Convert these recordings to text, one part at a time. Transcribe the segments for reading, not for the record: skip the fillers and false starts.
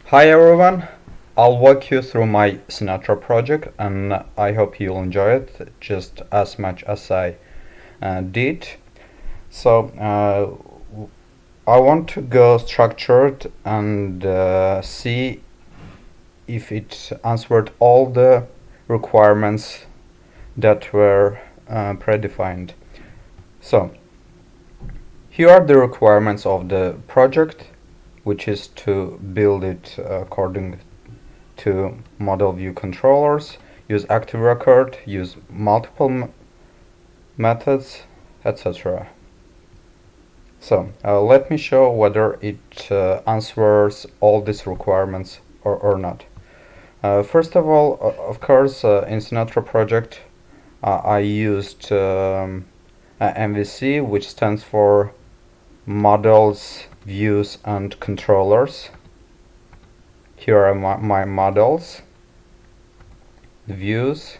Hi everyone, I'll walk you through my Sinatra project and I hope you'll enjoy it just as much as I did. So I want to go structured and see if it answered all the requirements that were predefined. So here are the requirements of the project, which is to build it according to model view controllers, use active record, use multiple methods, etc. So let me show whether it answers all these requirements or not. First of all, of course, in Sinatra project, I used MVC, which stands for models, views, and controllers. Here are my models, views,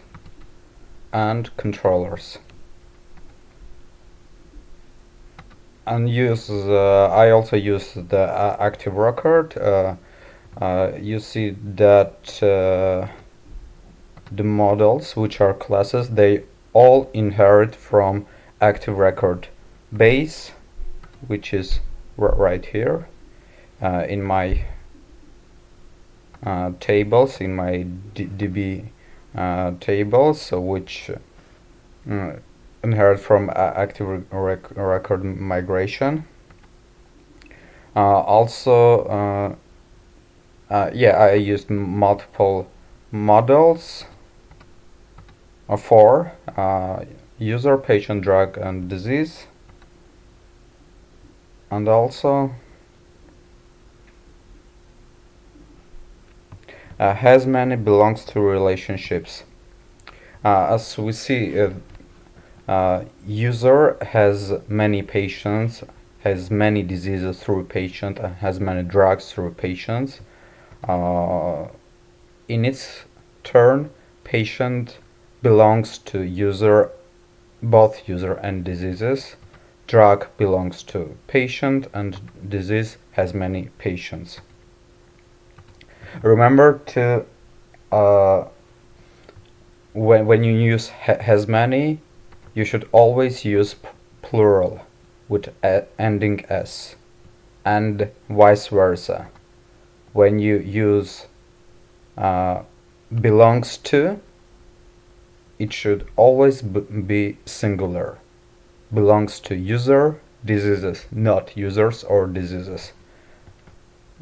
and controllers. And I also use the active record. You see that the models, which are classes, they all inherit from active record base, which is right here in my tables, in my DB tables, which inherit from active record migration. Also, I used multiple models for user, patient, drug, and disease, and also has many belongs to relationships. As we see, user has many patients, has many diseases through patient, and has many drugs through patients. In its turn, patient belongs to user, both user and diseases. Drug belongs to patient, and disease has many patients. Remember to when you use has many, you should always use plural with ending s, and vice versa. When you use belongs to, it should always be singular. Belongs to user, diseases, not users or diseases,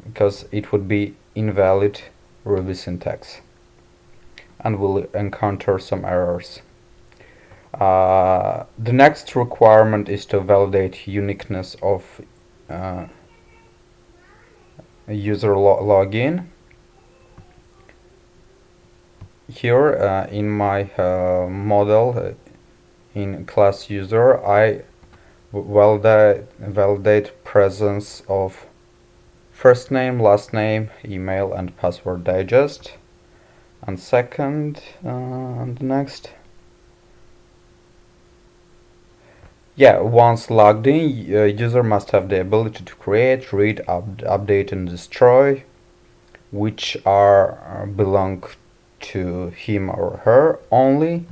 because it would be invalid Ruby syntax and will encounter some errors. The next requirement is to validate uniqueness of user login. Here in my model in class user, I validate presence of first name, last name, email, and password digest. And second, and next. Once logged in, user must have the ability to create, read, update, and destroy, which belong to him or her only.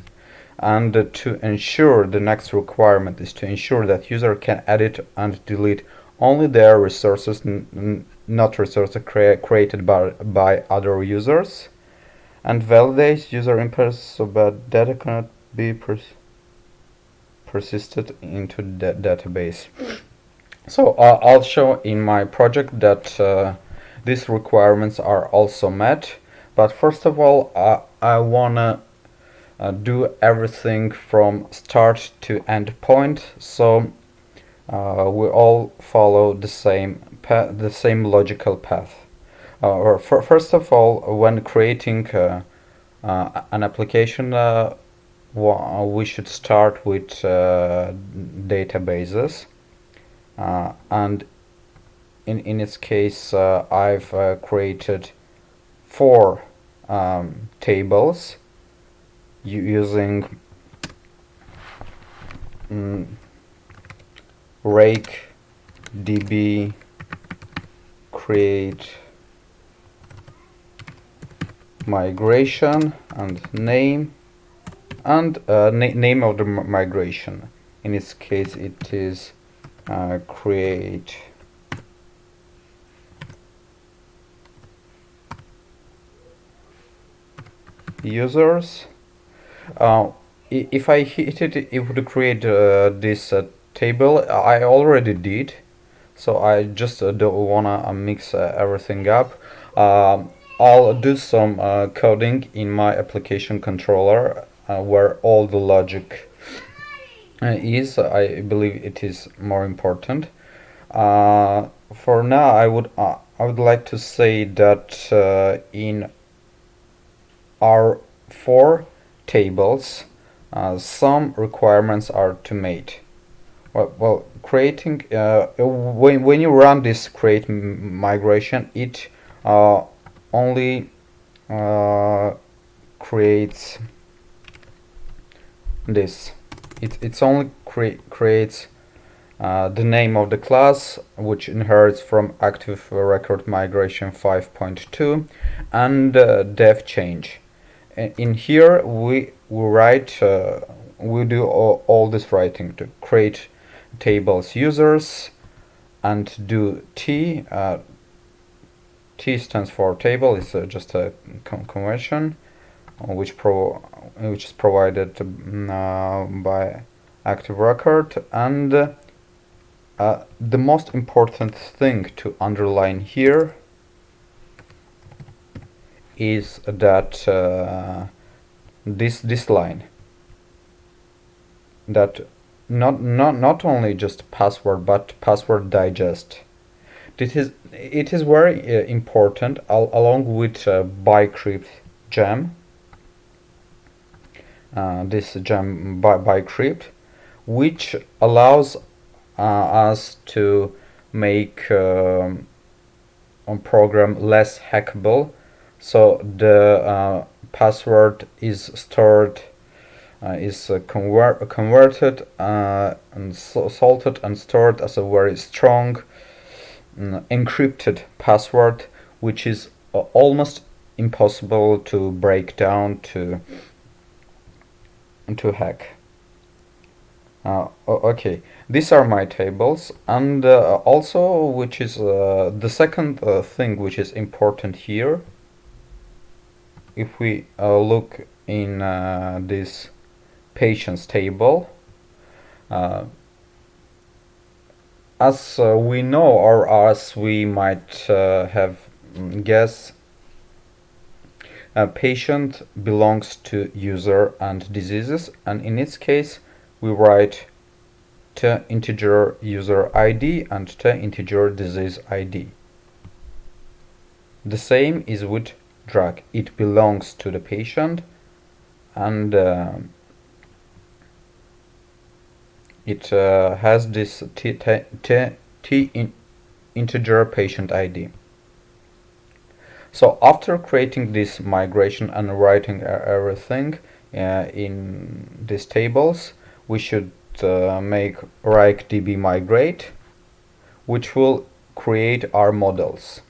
And to ensure, the next requirement is to ensure that user can edit and delete only their resources, not resources created by other users. And validate user inputs so that data cannot be persisted into the database. So I'll show in my project that these requirements are also met. But first of all, I wanna do everything from start to end point, so we all follow the same logical path. First of all, when creating an application, we should start with databases, and in its case, I've created 4 tables using rake db create migration and name, and name of the migration. In this case it is create users. If I hit it, it would create this table. I already did, so I just don't wanna mix everything up. I'll do some coding in my application controller where all the logic is. I believe it is more important. For now, I would like to say that in our 4 tables, some requirements are to made. Well, creating when you run this create migration, it only creates this. It's only creates the name of the class, which inherits from active record migration 5.2, and def change. In here we write we do all this writing to create tables users and do t. T stands for table. It's just a convention which is provided by active record, and the most important thing to underline here is that this line, that not only just password but password digest. It is very important, along with bycrypt gem. This gem bycrypt, which allows us to make a program less hackable. So the password is stored, converted and salted and stored as a very strong encrypted password, which is almost impossible to break down to hack. Okay, these are my tables, and also, which is the second thing which is important here. If we look in this patients table, as we know, or as we might have guessed, a patient belongs to user and diseases, and in its case we write to integer user ID and to integer disease ID. The same is with drug. It belongs to the patient, and it has this integer patient ID. So after creating this migration and writing everything in these tables, we should make db migrate, which will create our models.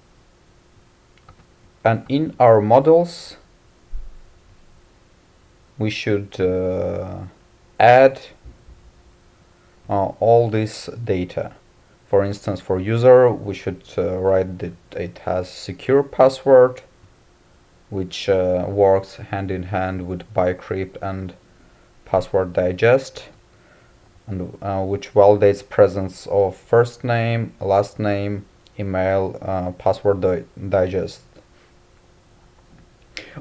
And in our models, we should add all this data. For instance, for user, we should write that it has secure password, which works hand in hand with bycrypt and password digest, and which validates presence of first name, last name, email, password digest.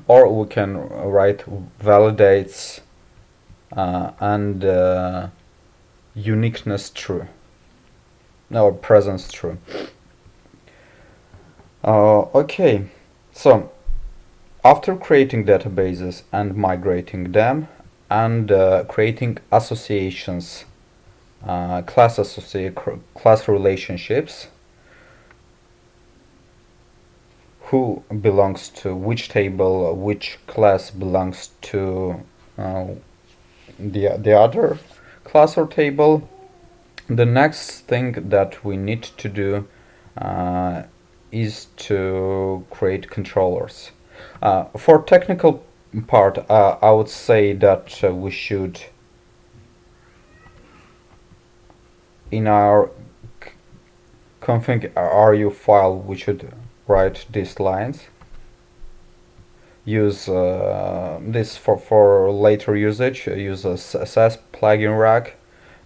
Or we can write validates and uniqueness true, or presence true. Okay, so after creating databases and migrating them and creating associations, class relationships, who belongs to which table, which class belongs to the other class or table, the next thing that we need to do is to create controllers. For technical part, I would say that we should, in our config ru file, we should write these lines. Use this for later usage. Use a sass plugin rack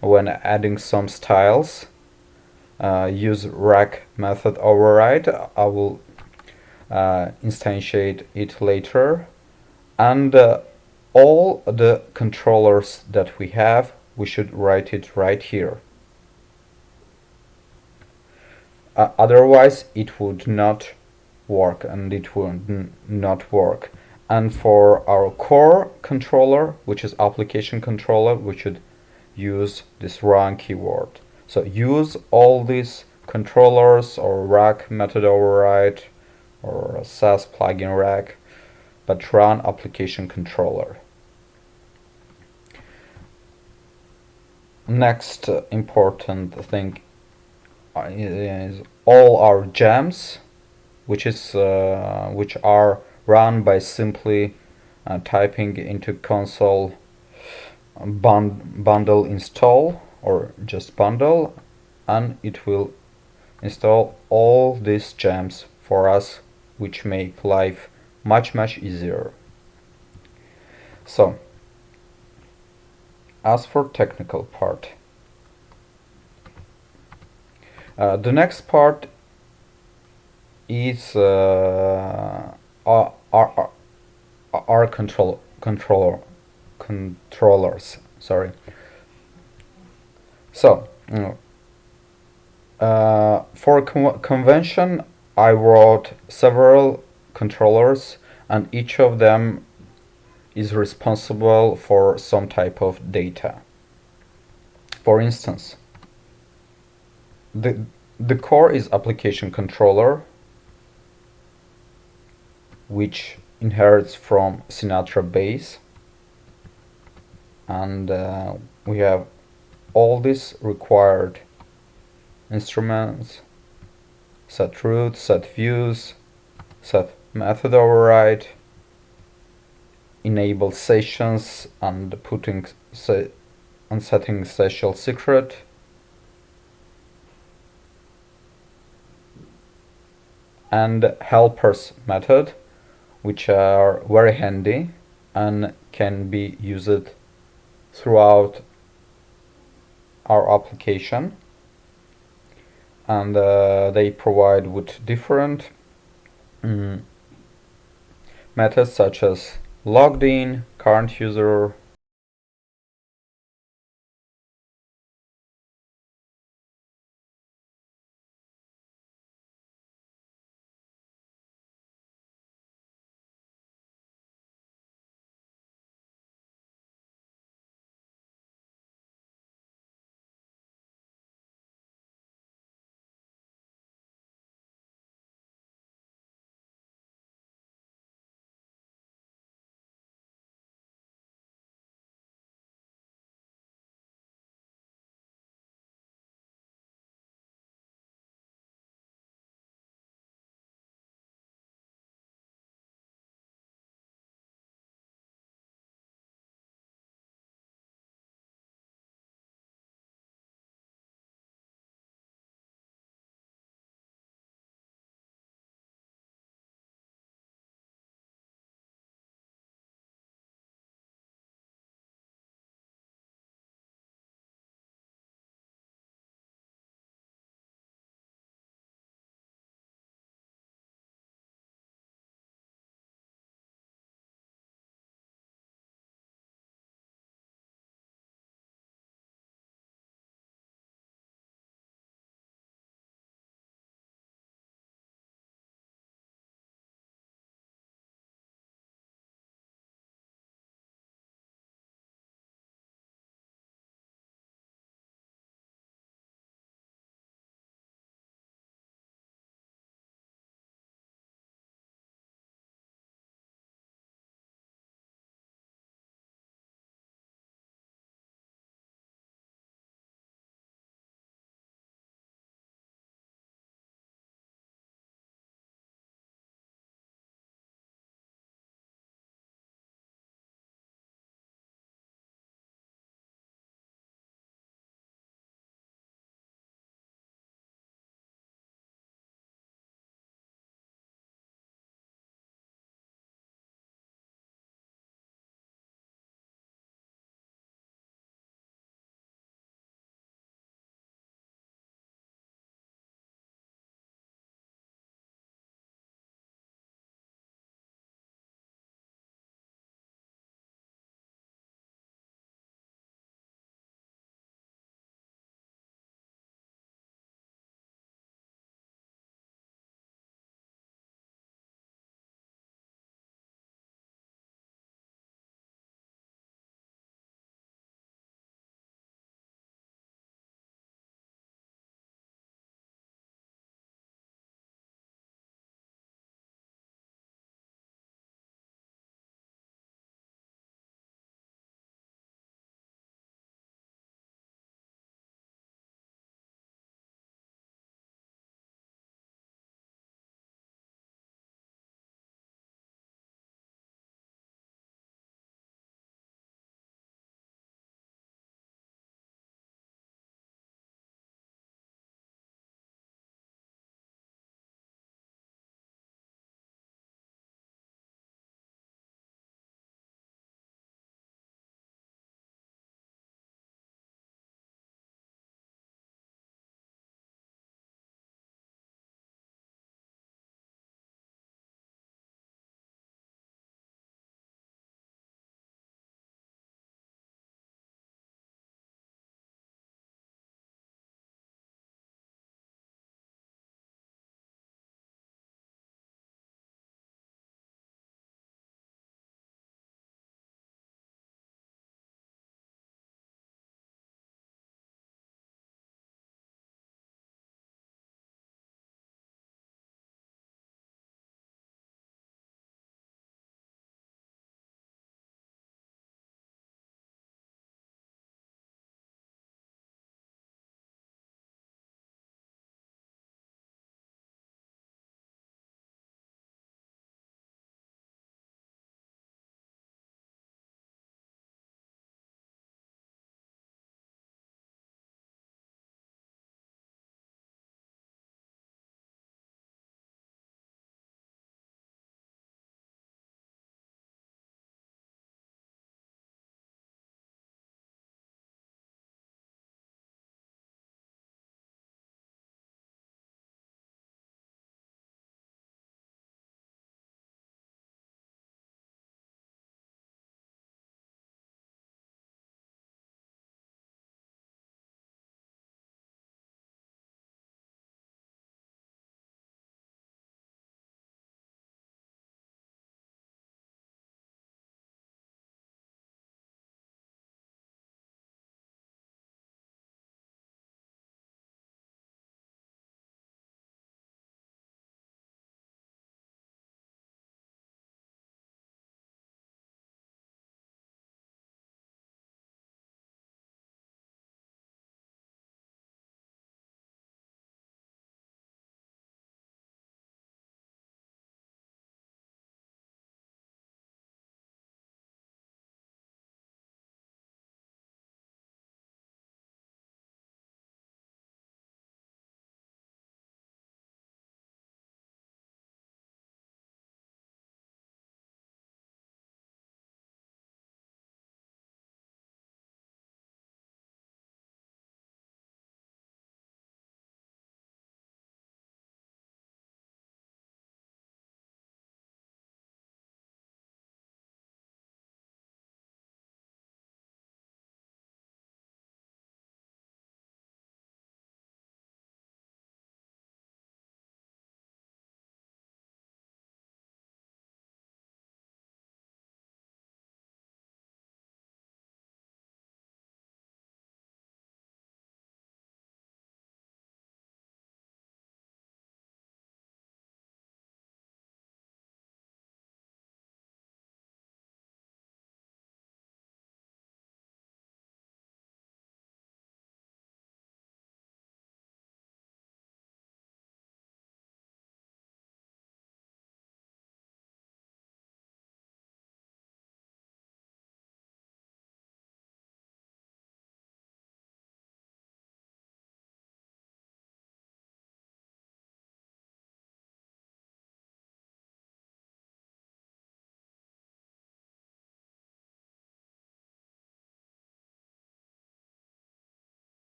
when adding some styles. Use rack method override. I will instantiate it later. And all the controllers that we have, we should write it right here. Otherwise it would not work, and it would not work. And for our core controller, which is application controller, we should use this run keyword. So use all these controllers or rack method override or sass plugin rack, but run application controller. Next important thing is all our gems, which are run by simply typing into console bundle install or just bundle, and it will install all these gems for us, which make life much easier. So as for technical part, the next part is our controllers. Sorry. So for convention, I wrote several controllers, and each of them is responsible for some type of data. For instance, the core is application controller, which inherits from Sinatra base, and we have all these required instruments: set root, set views, set method override, enable sessions, and setting session secret, and helpers method, which are very handy and can be used throughout our application, and they provide with different methods such as logged in, current user,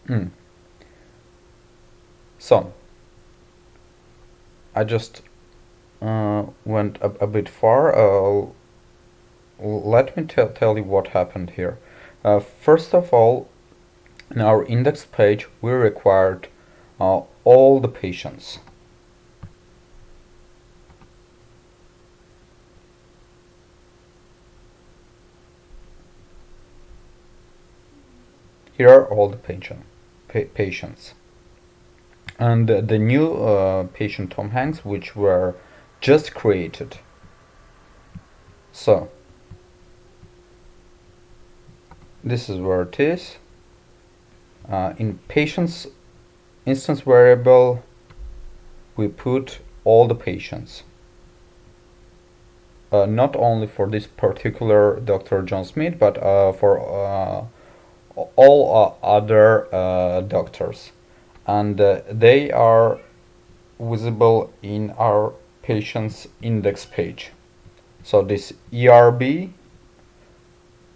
Mm. So I just went a bit far. Let me tell you what happened here. First of all, in our index page, we required all the patients. Here are all the patients. And the new patient Tom Hanks, which were just created. So this is where it is. In patients instance variable, we put all the patients. Not only for this particular Dr. John Smith, but for all other doctors. And they are visible in our patients index page. So this ERB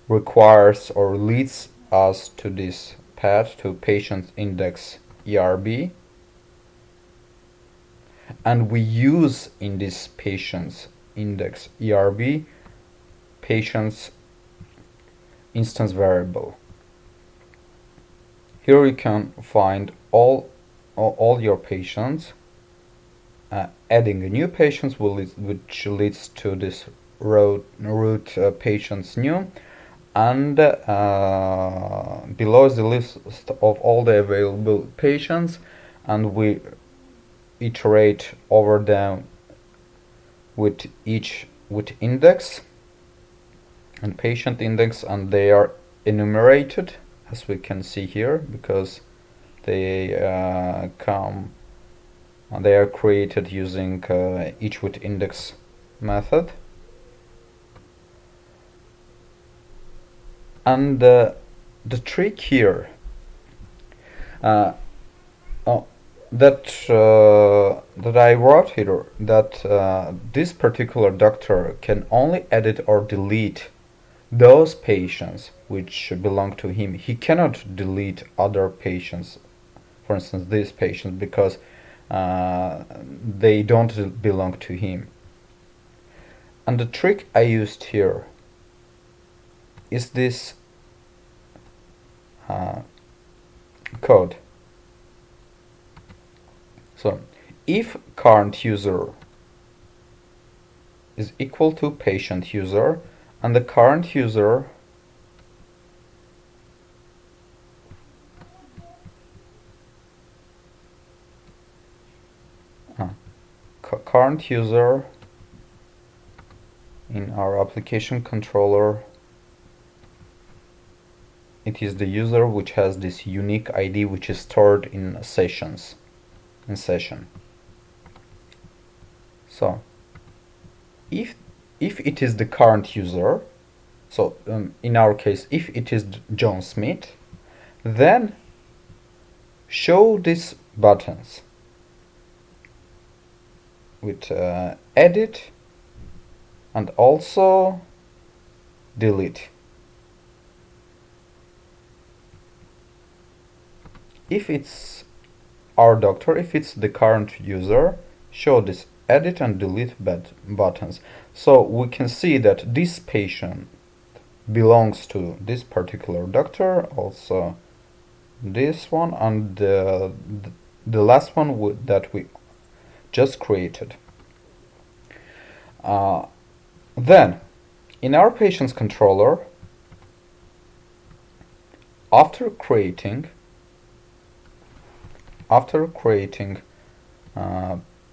requires or leads us to this path to patient index ERB, and we use in this patient's index ERB patient's instance variable. Here you can find all your patients. Adding a new patient which leads to this root patients new, and below is the list of all the available patients, and we iterate over them with index and patient index, and they are enumerated as we can see here because they they are created using each with index method. And the trick here that I wrote here, that this particular doctor can only edit or delete those patients which belong to him. He cannot delete other patients, for instance these patients, because they don't belong to him. And the trick I used here is this code. So if current user is equal to patient user, and the current user current user in our application controller, it is the user which has this unique ID which is stored in session. So if it is the current user, so in our case if it is John Smith, then show these buttons with edit and also delete. If it's our doctor, if it's the current user, show this edit and delete buttons. So we can see that this patient belongs to this particular doctor, also this one, and the last one that we just created. Then in our patient's controller, after creating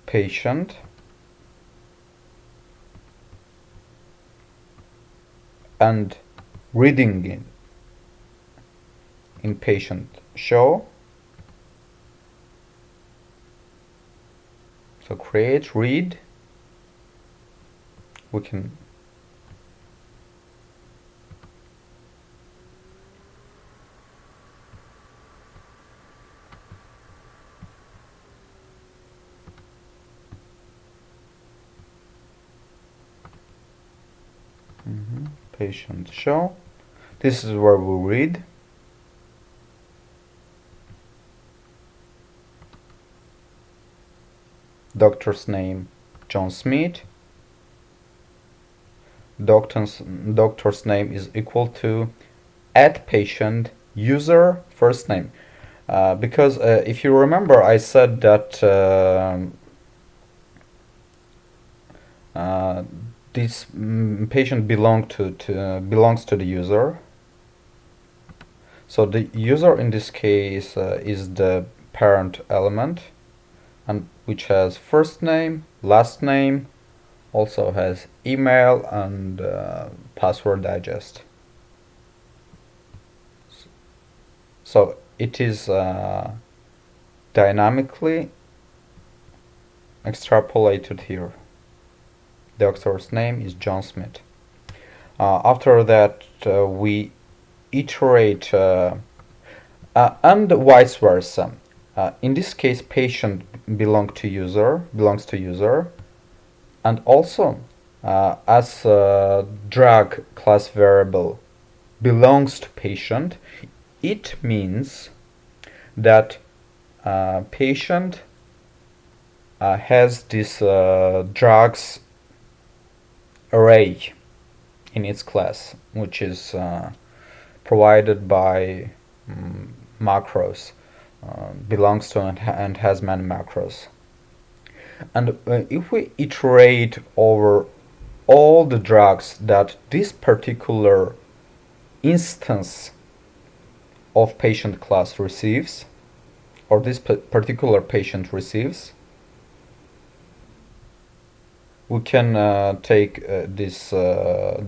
patient and reading it in patient show, so create read, we can patient show. This is where we read. doctor's name John Smith. Doctor's name is equal to @patient user first name. Because if you remember, I said that this patient belongs to the user. So the user in this case is the parent element, and which has first name, last name, also has email and password digest. So it is dynamically extrapolated here. The doctor's name is John Smith. After that, we iterate and vice versa. In this case, patient belongs to user, and also as drug class variable belongs to patient, it means that patient has this drugs array in its class, which is provided by macros, belongs to and has many macros. And if we iterate over all the drugs that this particular instance of patient class receives, or this particular patient receives, we can take this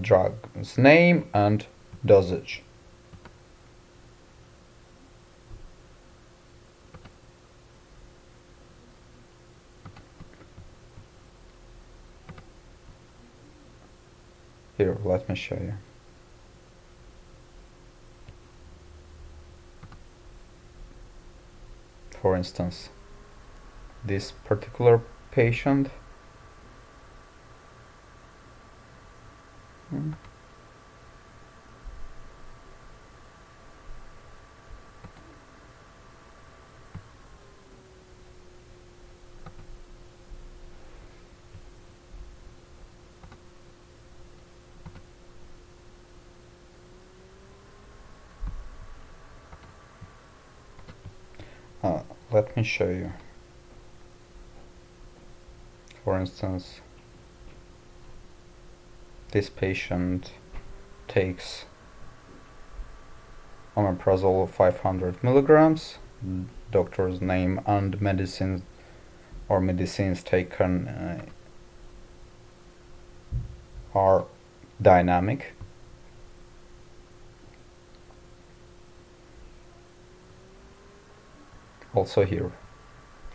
drug's name and dosage. Here, let me show you. For instance, this particular patient let me show you. For instance, this patient takes omeprazole 500 milligrams. Doctor's name and medicines taken are dynamic. Also here,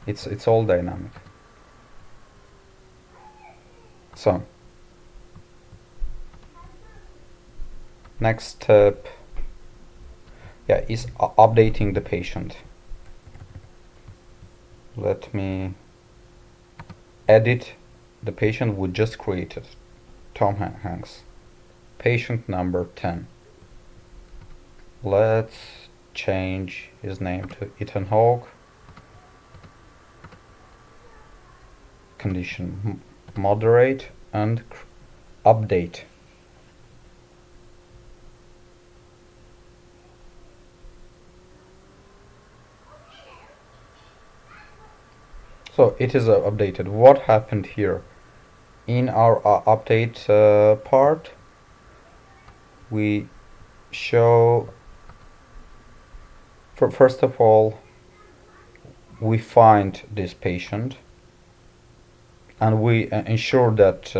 it's all dynamic. So next step, is updating the patient. Let me edit the patient we just created. Tom Hanks, patient number 10. Let's change his name to Ethan Hawke. Condition moderate and update. So it is updated. What happened here? In our update part, we show, first of all, we find this patient and we ensure that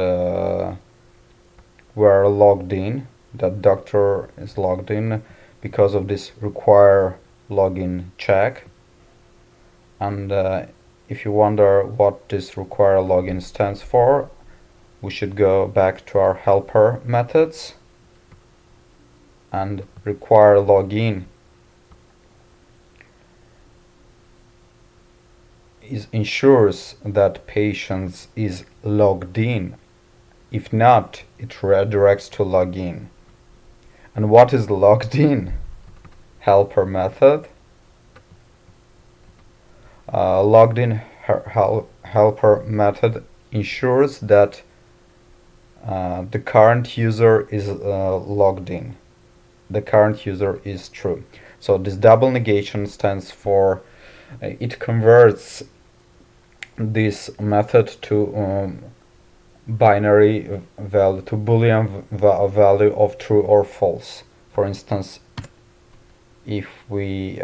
we're logged in, that doctor is logged in because of this require login check. And if you wonder what this require login stands for, we should go back to our helper methods, and require login ensures that patient is logged in. If not, it redirects to login. And what is logged in? Helper method. Logged in helper method ensures that the current user is logged in. The current user is true. So this double negation stands for it converts this method to binary value, to boolean value of true or false. For instance, if we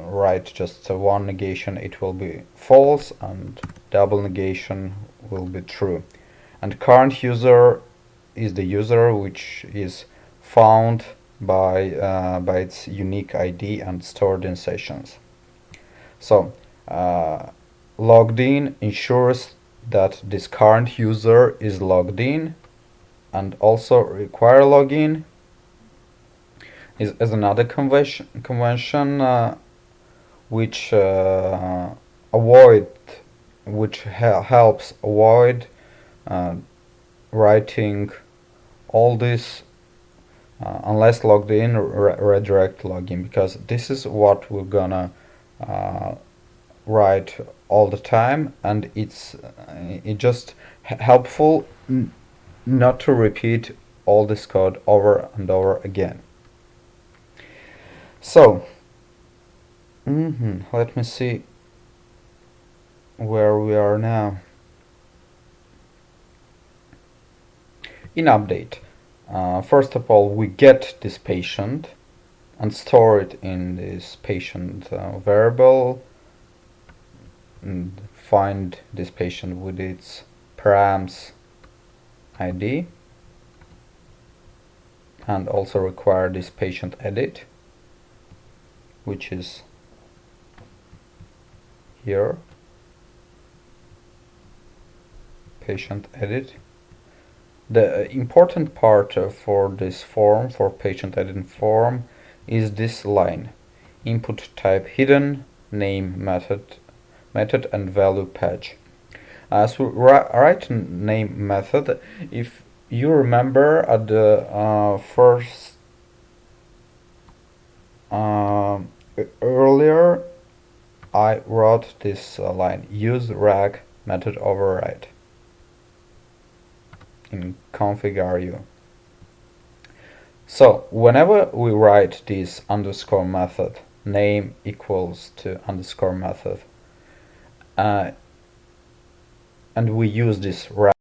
write just one negation, it will be false, and double negation will be true. And current user is the user which is found by its unique ID and stored in sessions. So logged in ensures that this current user is logged in, and also require login is another convention which avoid which helps avoid writing all this unless logged in redirect login, because this is what we're gonna write all the time, and it's just helpful not to repeat all this code over and over again. So let me see where we are now. In update, first of all, we get this patient and store it in this patient variable, and find this patient with its params ID, and also require this patient edit, which is here, patient edit. The important part for this form, for patient edit form, is this line: input type hidden, name method and value page. As we write name method, if you remember at the first earlier I wrote this line: use rag method override in config.ru. So whenever we write this underscore method, name equals to underscore method, and we use this rag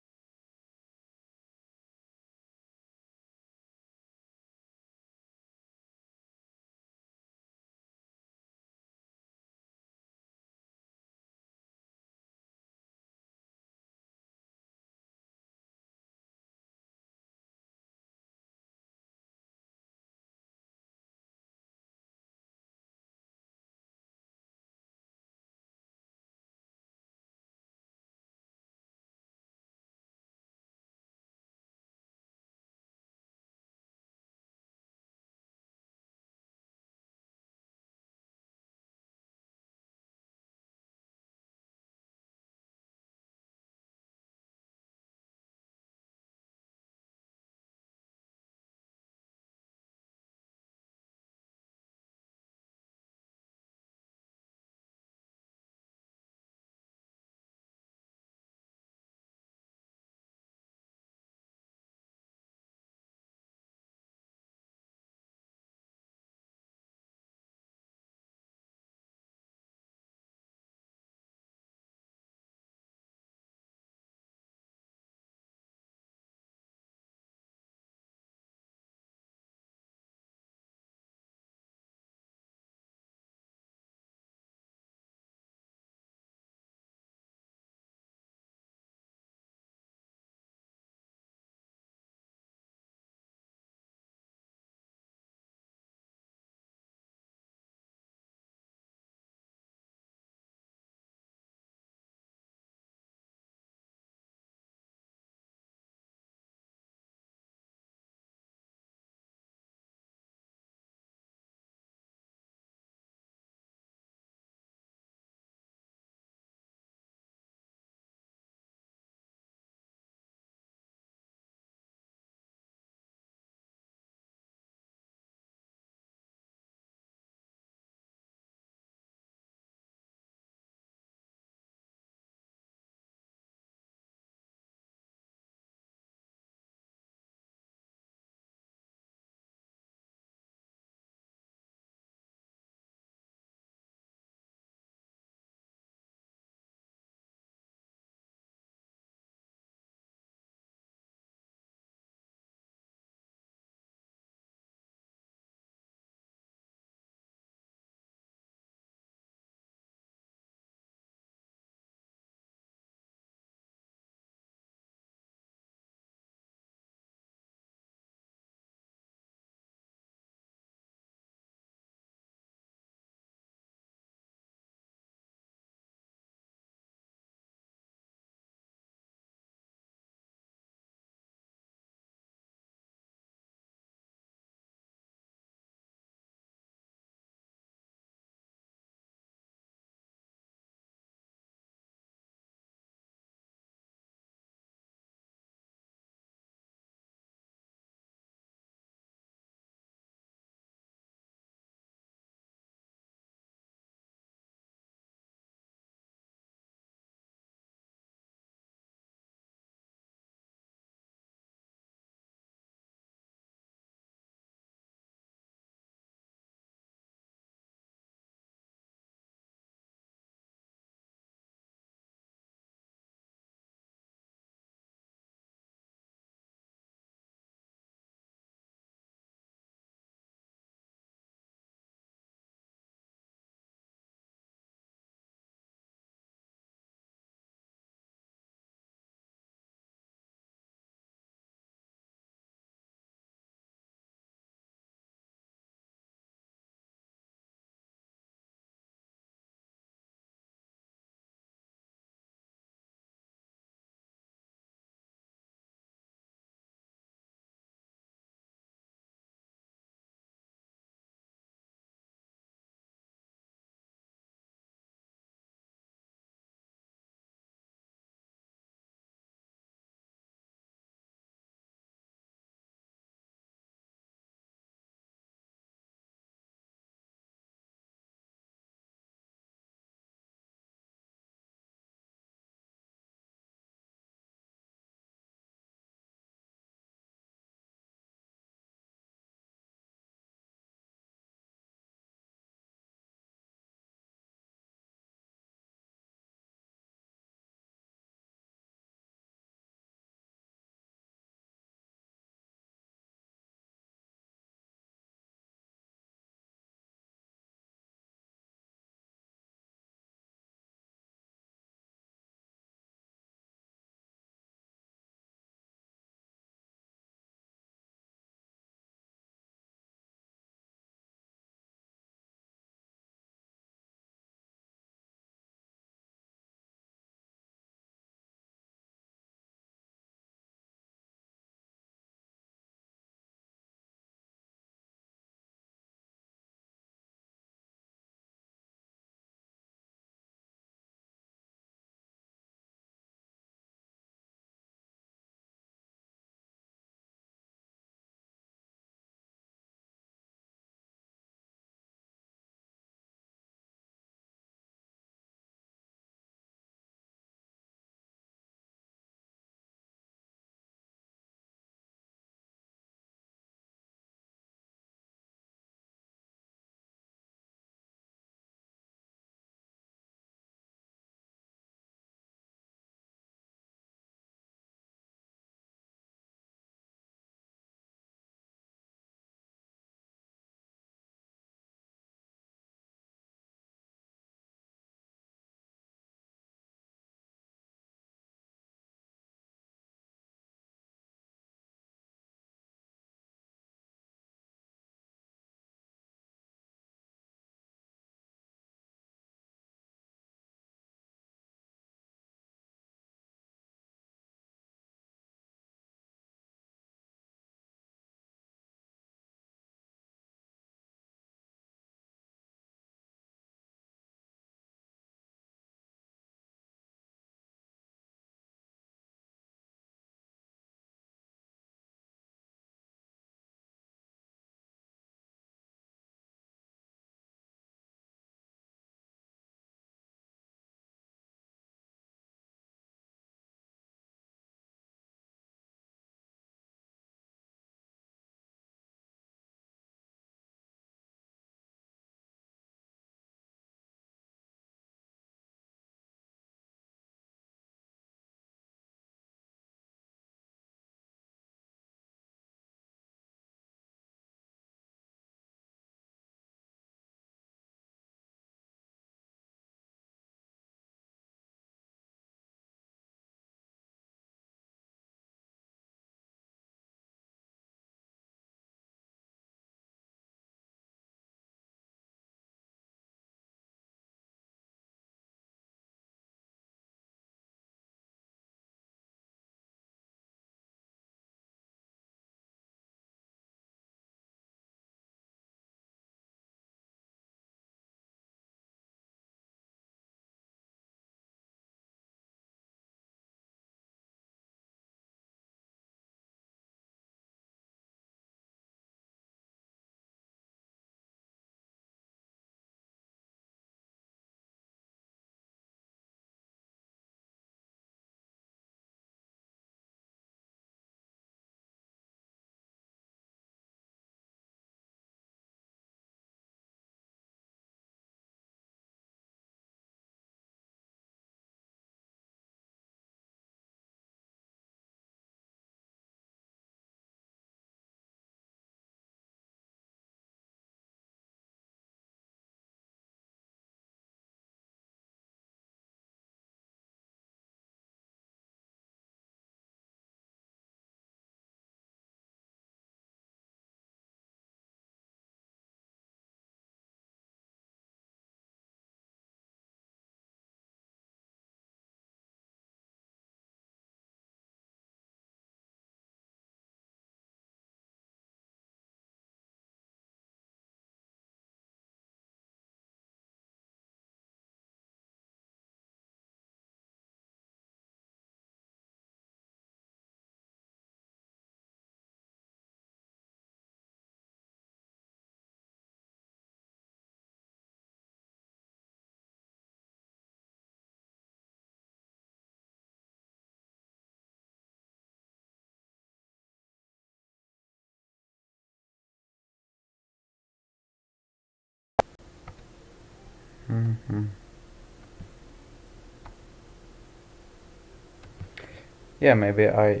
Yeah, maybe I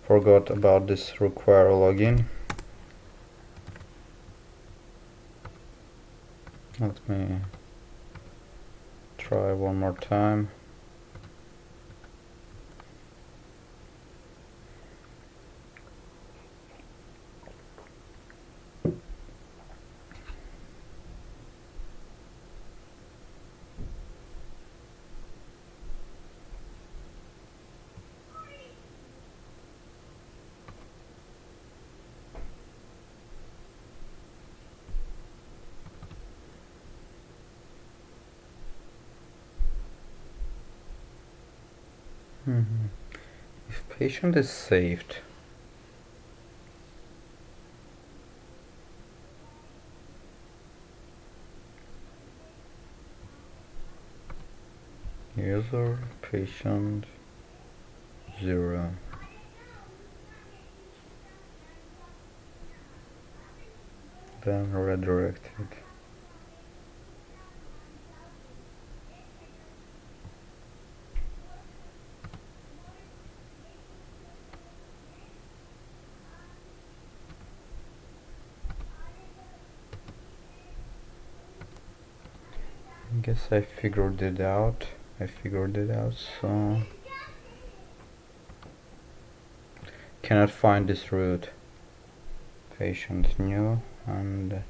forgot about this require login. Let me try one more time. If patient is saved, user patient 0, then redirected. I guess I figured it out. So cannot find this route. Patient new and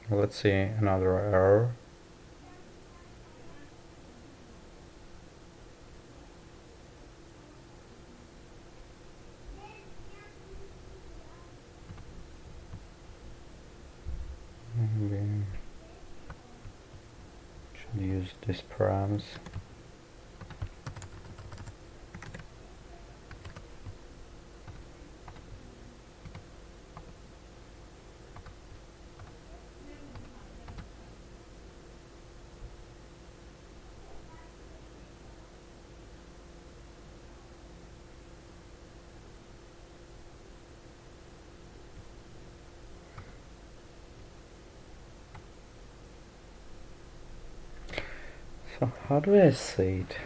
let's see another error. Maybe should use this params. So how do I say it?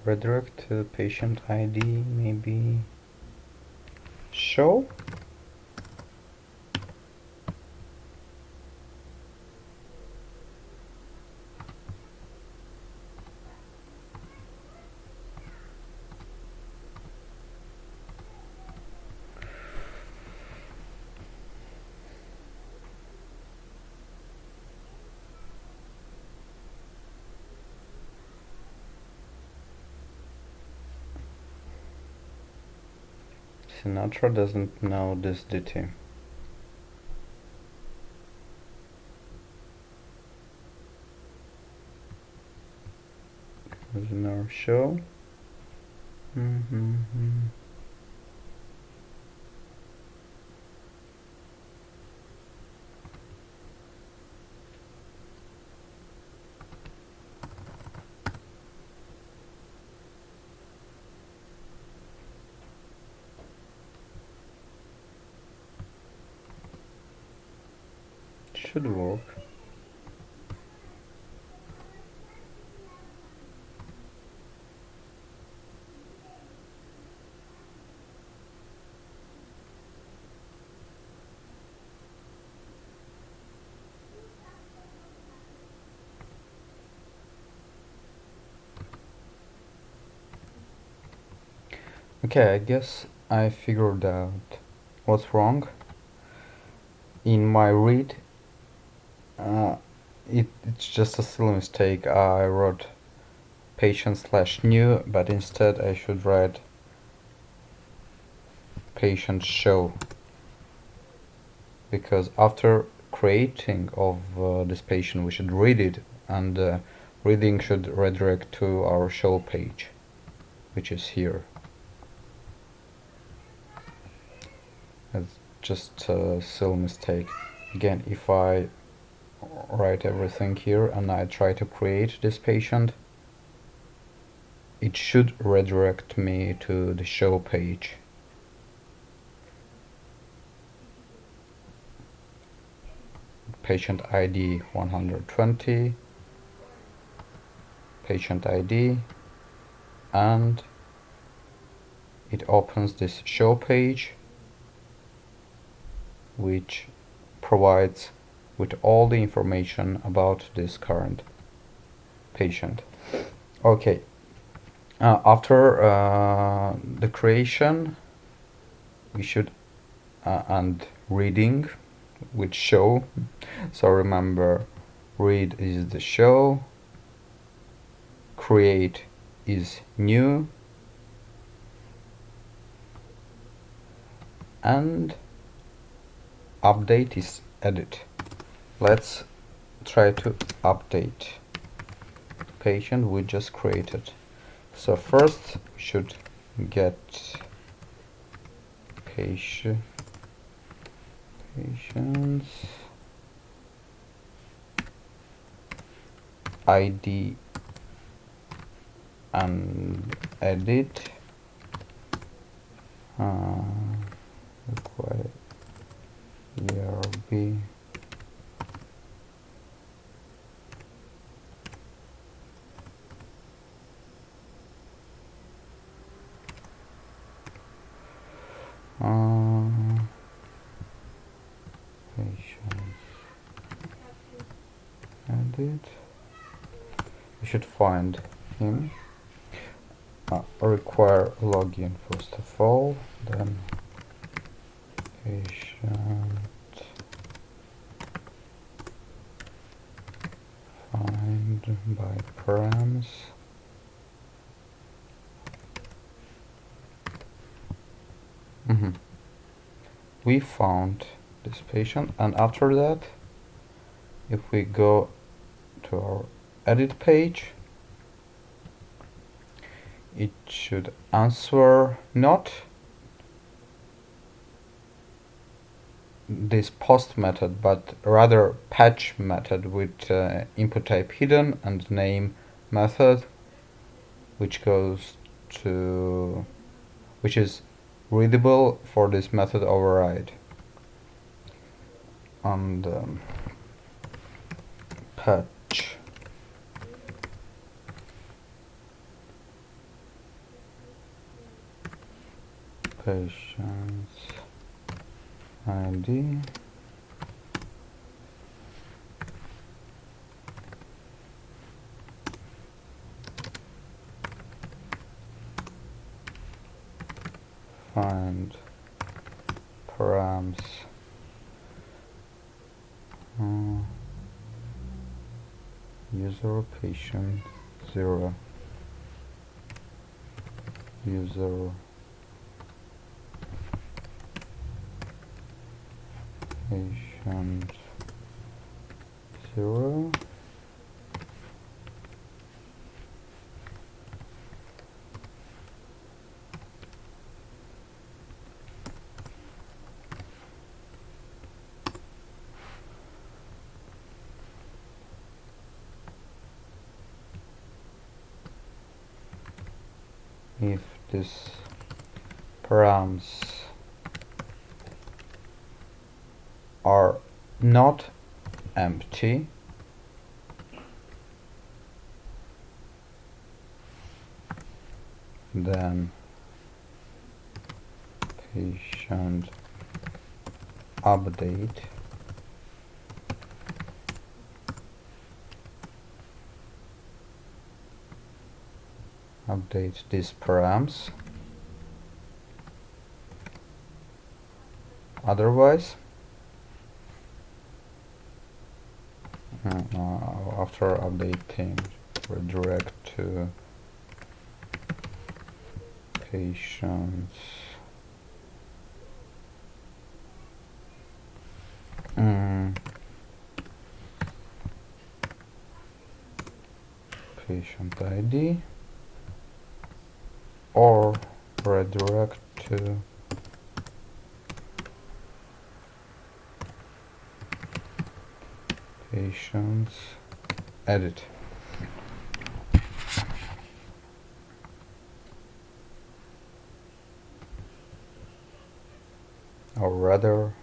Redirect to the patient ID, maybe show? Sinatra doesn't know this DT. There's show. should work. Okay, I guess I figured out what's wrong. In my read, it's just a silly mistake. I wrote patient/new, but instead I should write patient show, because after creating of this patient we should read it, and reading should redirect to our show page, which is here. It's just a silly mistake. Again, if I write everything here and I try to create this patient, it should redirect me to the show page. Patient ID 120, patient ID, and it opens this show page, which provides with all the information about this current patient. Okay, after the creation, we should and reading with show. So remember, read is the show, create is new, and update is edit. Let's try to update patient we just created. So first we should get patients ID and edit. Require ERB. Patients edit. We should find him. Require login first of all, then patient find by params. We found this patient, and after that, if we go to our edit page, it should answer not this post method, but rather patch method with input type hidden and name method, which is readable for this method override. And patch patients ID find params user patient 0 user patient 0 if this params are not empty. Then patient update these params. Otherwise, after updating, redirect to patients patient ID, or redirect to patients edit. Or rather,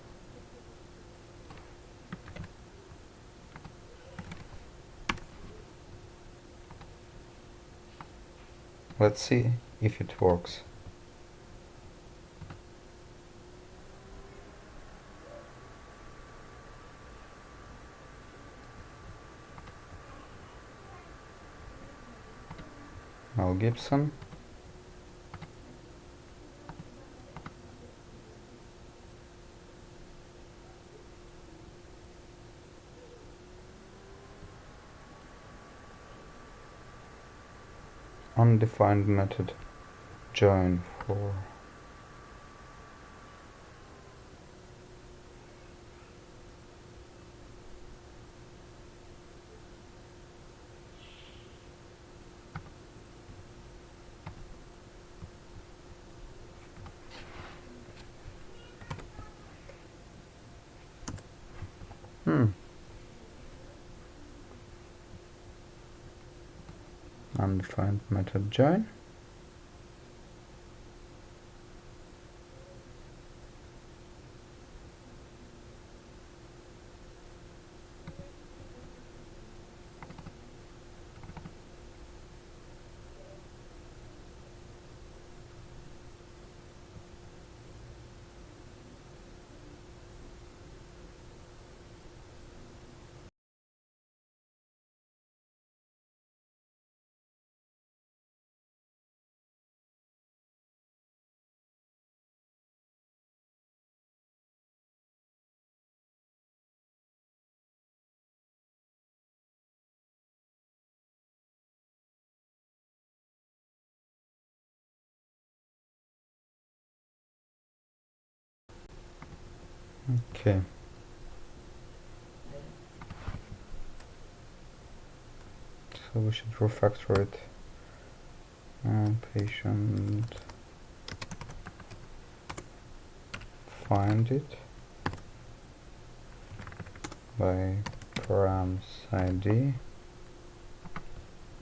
let's see if it works. Mel Gibson. Undefined method join for undefined method join. Okay. So we should refactor it. Patient find it by params ID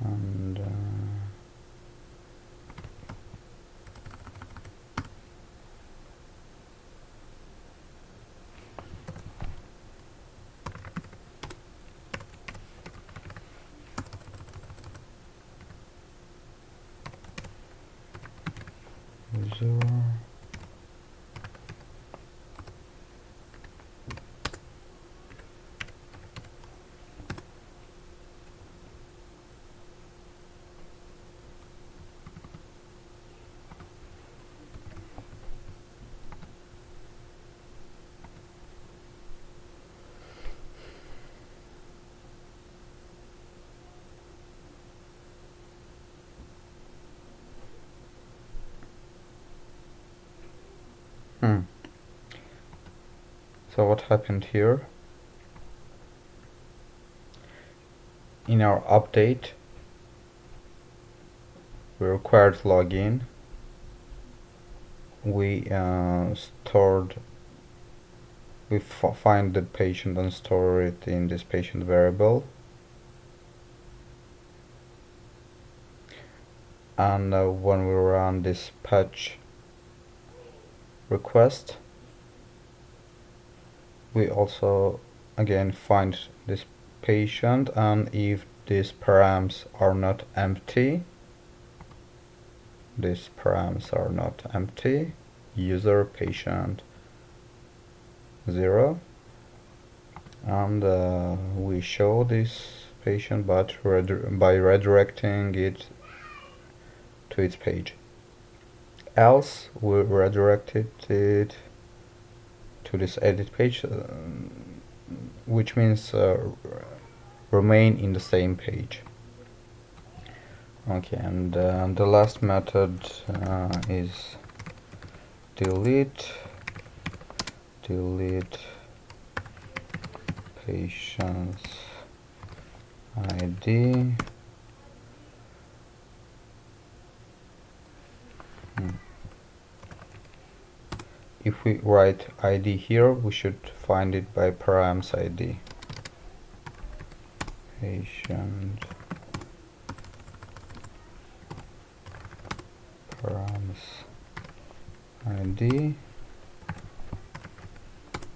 and user. So what happened here? In our update, we required login. We find the patient and store it in this patient variable. And when we run this patch request, we also again find this patient, and if these params are not empty, user patient 0, and we show this patient but by redirecting it to its page. Else we redirected it to this edit page, which means remain in the same page. Okay, and the last method is delete patient's ID. If we write ID here, we should find it by params ID. Patient params ID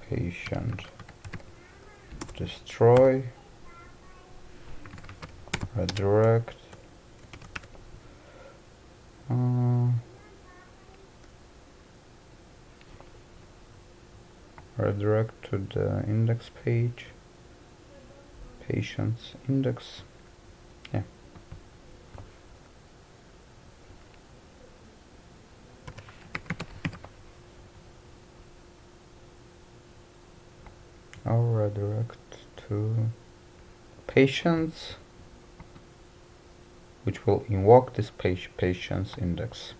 patient destroy redirect redirect to the index page, patient's index. Yeah. I'll redirect to patients, which will invoke this patient's index.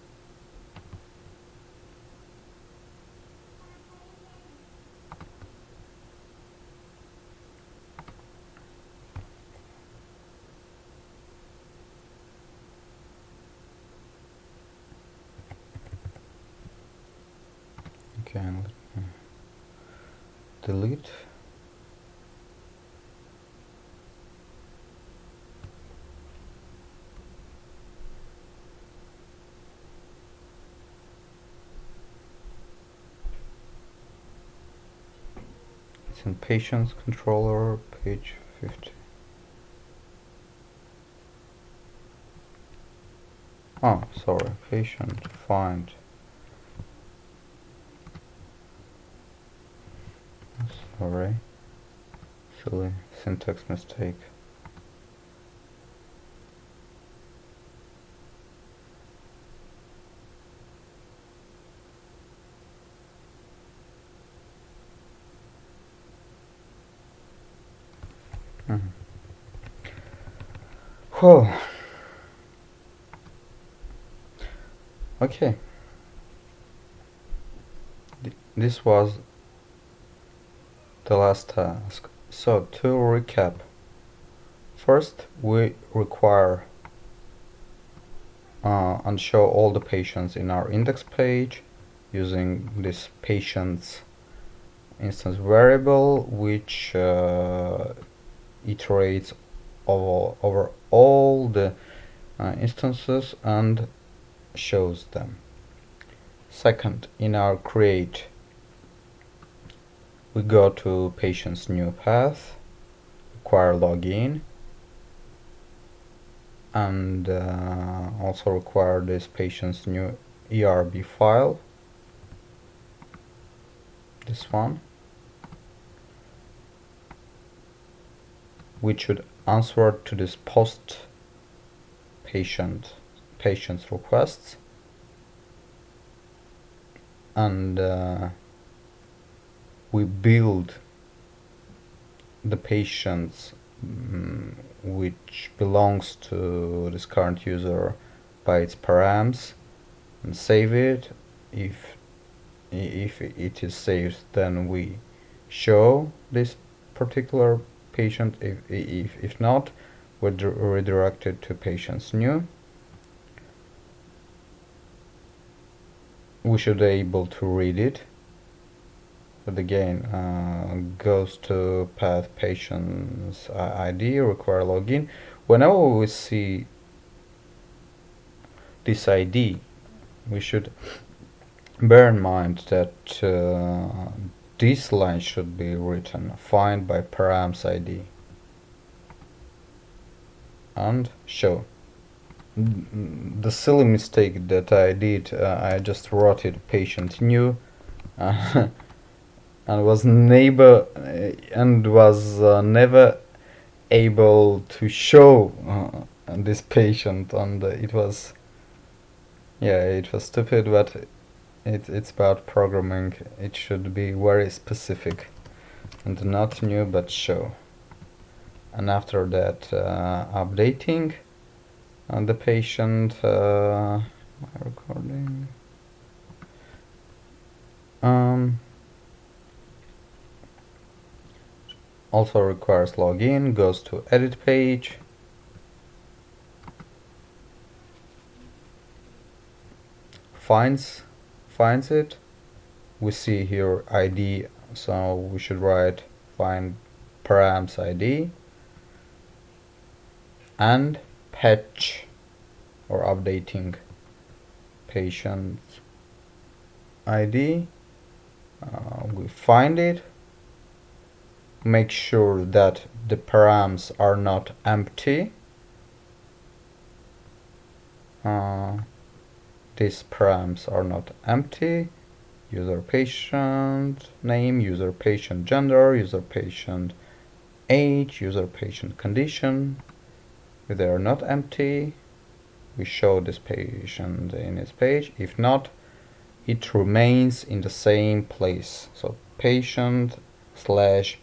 Okay, and let me delete. It's in patients controller, page 50. Oh, sorry, patient find. Sorry, silly syntax mistake. Well, okay. This was the last task. So to recap, first we require and show all the patients in our index page using this patient's instance variable, which iterates over all the instances and shows them. Second, in our create, we go to patient's new path, require login, and also require this patient's new ERB file, this one, which should answer to this post patient's requests, and we build the patients which belongs to this current user by its params and save it. If it is saved, then we show this particular patient. If not, we're redirected to patient's new. We should be able to read it, but again goes to path patient's ID, require login. Whenever we see this ID, we should bear in mind that this line should be written find by params ID. and show. The silly mistake that I did, I just wrote it patient new and was never able to show this patient, and it was stupid, but it's about programming. It should be very specific and not new but show. And after that, updating and the patient my recording also requires login, goes to edit page, finds it. We see here ID, so we should write find params ID and patch or updating patient ID. We find it, make sure that the params are not empty. These params are not empty. User patient name, user patient gender, user patient age, user patient condition. If they are not empty, we show this patient in its page. If not, it remains in the same place. So patient /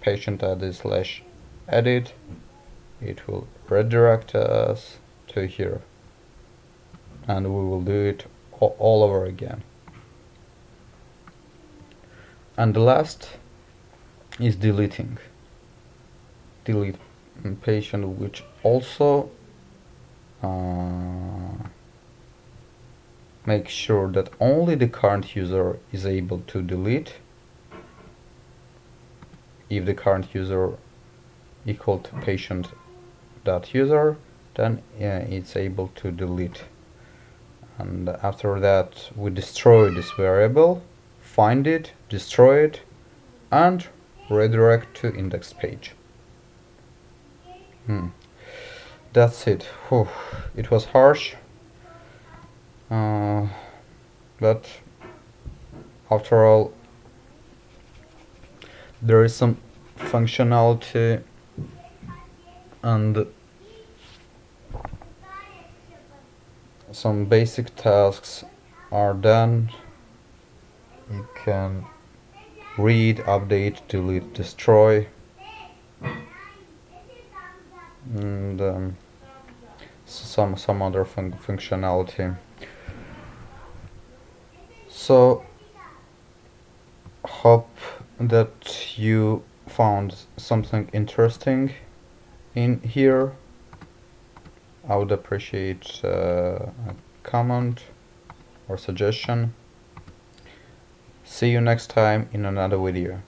patient ID / edit, it will redirect us to here, and we will do it all over again. And the last is delete patient, which also make sure that only the current user is able to delete. If the current user equal to patient.user, then it's able to delete. And after that, we destroy this variable, find it, destroy it, and redirect to index page. That's it. Whew. It was harsh, but after all, there is some functionality and some basic tasks are done. You can read, update, delete, destroy, and some other functionality. So hope that you found something interesting in here. I would appreciate a comment or suggestion. See you next time in another video.